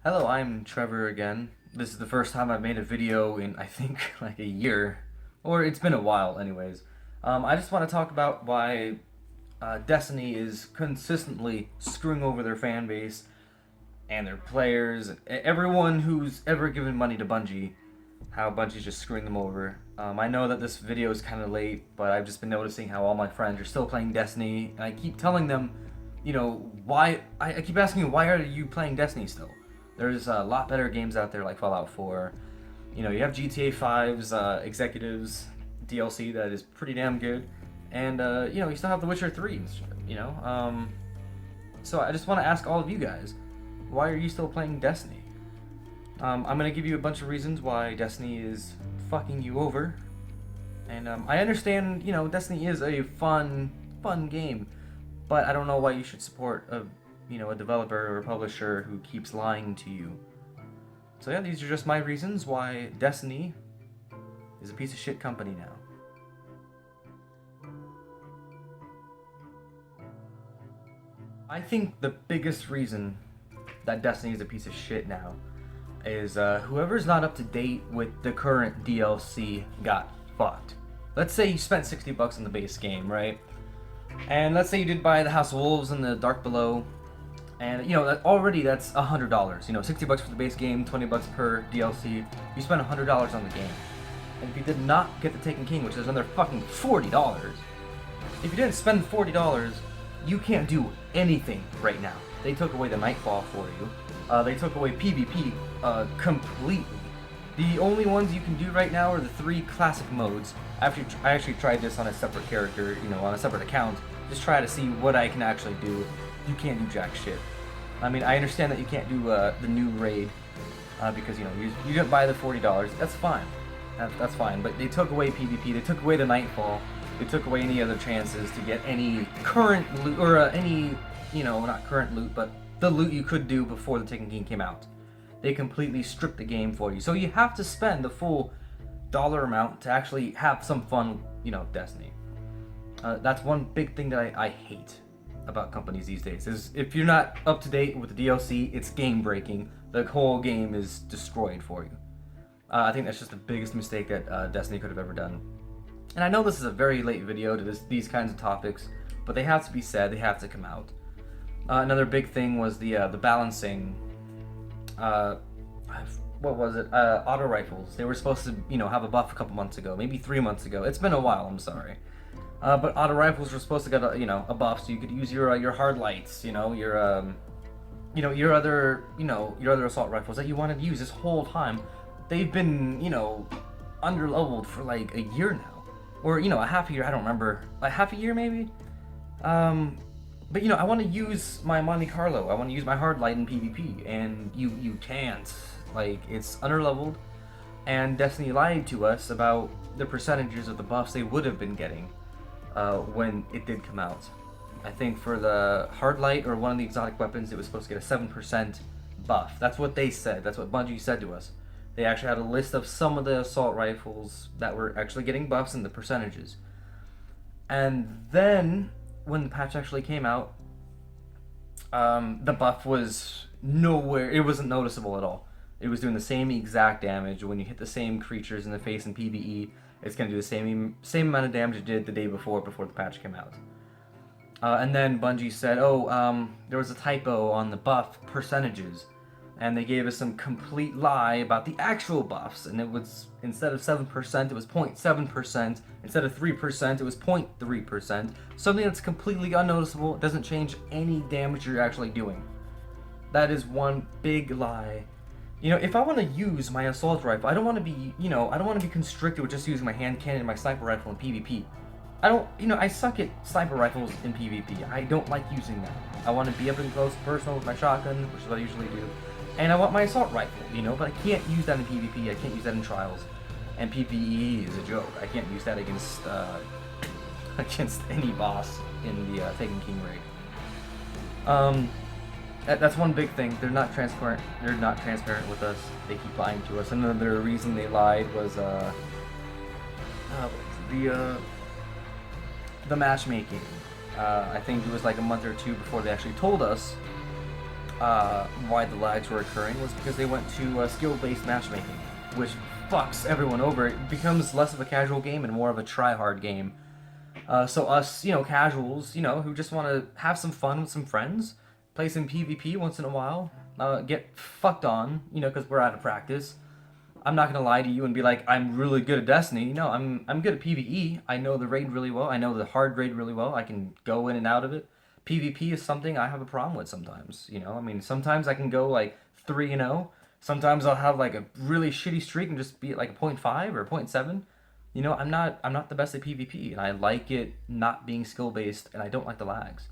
Hello, I'm Trevor again. This is the first time I've made a video in, I think, like a year. Or it's been a while, anyways. I just want to talk about why Destiny is consistently screwing over their fan base and their players, everyone who's ever given money to Bungie, how Bungie's just screwing them over. I know that this video is kind of late, but I've just been noticing how all my friends are still playing Destiny, and I keep telling them, why. I keep asking you, why are you playing Destiny still? There's a lot better games out there like Fallout 4. You have GTA 5's Executives DLC that is pretty damn good, and you still have The Witcher 3. So I just want to ask all of you guys, why are you still playing Destiny? I'm gonna give you a bunch of reasons why Destiny is fucking you over, and I understand, Destiny is a fun game, but I don't know why you should support a developer or a publisher who keeps lying to you. So yeah, these are just my reasons why Destiny is a piece of shit company now. I think the biggest reason that Destiny is a piece of shit now is whoever's not up to date with the current DLC got fucked. Let's say you spent $60 on the base game, right? And let's say you did buy the House of Wolves and the Dark Below, and already that's $100. $60 for the base game, $20 per DLC. You spent $100 on the game, and if you did not get the Taken King, which is another fucking $40, if you didn't spend $40, you can't do anything right now. They took away the Nightfall for you. They took away PvP completely. The only ones you can do right now are the 3 classic modes. I actually tried this on a separate character, on a separate account. Just try to see what I can actually do. You can't do jack shit. I mean, I understand that you can't do the new raid because you didn't buy the $40. That's fine. That's fine. But they took away PvP. They took away the Nightfall. They took away any other chances to get any current loot or any not current loot, but the loot you could do before the Taken King came out. They completely stripped the game for you. So you have to spend the full dollar amount to actually have some fun, Destiny. That's one big thing that I hate about companies these days, is if you're not up to date with the DLC, it's game breaking. The whole game is destroyed for you. I think that's just the biggest mistake that Destiny could have ever done. And I know this is a very late video to these kinds of topics, but they have to be said, they have to come out. Another big thing was the balancing. What was it? Auto rifles. They were supposed to, have a buff a couple months ago, maybe 3 months ago. It's been a while. I'm sorry. But auto rifles were supposed to get a buff, so you could use your hard lights, your other assault rifles that you wanted to use this whole time. They've been, underleveled for like a year now, or a half a year. I don't remember. A half a year maybe. But I want to use my Monte Carlo. I want to use my hard light in PvP, and you can't. Like, it's underleveled, and Destiny lied to us about the percentages of the buffs they would have been getting when it did come out. I think for the hard light or one of the exotic weapons, it was supposed to get a 7% buff. That's what they said. That's what Bungie said to us. They actually had a list of some of the assault rifles that were actually getting buffs and the percentages. And then when the patch actually came out, the buff was nowhere. It wasn't noticeable at all. It was doing the same exact damage. When you hit the same creatures in the face in PvE, it's going to do the same amount of damage it did the day before the patch came out. And then Bungie said, there was a typo on the buff percentages, and they gave us some complete lie about the actual buffs, and it was, instead of 7%, it was 0.7%, instead of 3%, it was 0.3%, something that's completely unnoticeable. It doesn't change any damage you're actually doing. That is one big lie. If I want to use my assault rifle, I don't want to be, I don't want to be constricted with just using my hand cannon and my sniper rifle in PvP. I suck at sniper rifles in PvP. I don't like using them. I want to be up and close personal with my shotgun, which is what I usually do. And I want my assault rifle, but I can't use that in PvP, I can't use that in Trials. And PvE is a joke. I can't use that against against any boss in the Taken King raid. That's one big thing. They're not transparent. They're not transparent with us. They keep lying to us. Another reason they lied was the matchmaking. I think it was like a month or two before they actually told us why the lags were occurring was because they went to skill-based matchmaking, which fucks everyone over. It becomes less of a casual game and more of a try-hard game. So us, casuals, who just want to have some fun with some friends, play some PvP once in a while, get fucked on, because we're out of practice. I'm not gonna lie to you and be like, I'm really good at Destiny. No, I'm good at PvE. I know the raid really well. I know the hard raid really well. I can go in and out of it. PvP is something I have a problem with sometimes. I mean, sometimes I can go like 3-0. Sometimes I'll have like a really shitty streak and just be at like a 0.5 or 0.7. I'm not the best at PvP, and I like it not being skill based, and I don't like the lags.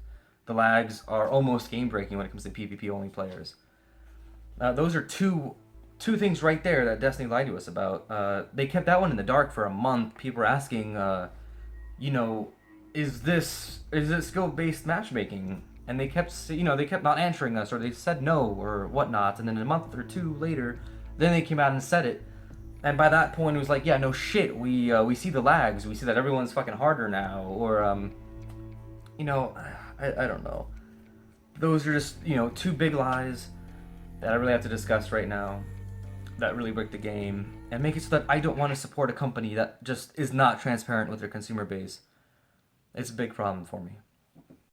The lags are almost game breaking when it comes to PvP only players. Those are two things right there that Destiny lied to us about. They kept that one in the dark for a month. People were asking, is it skill based matchmaking? And they kept not answering us, or they said no or whatnot. And then a month or two later, then they came out and said it. And by that point, it was like, yeah, no shit. We see the lags. We see that everyone's fucking harder now, or I don't know. Those are just two big lies that I really have to discuss right now. That really break the game and make it so that I don't want to support a company that just is not transparent with their consumer base. It's a big problem for me.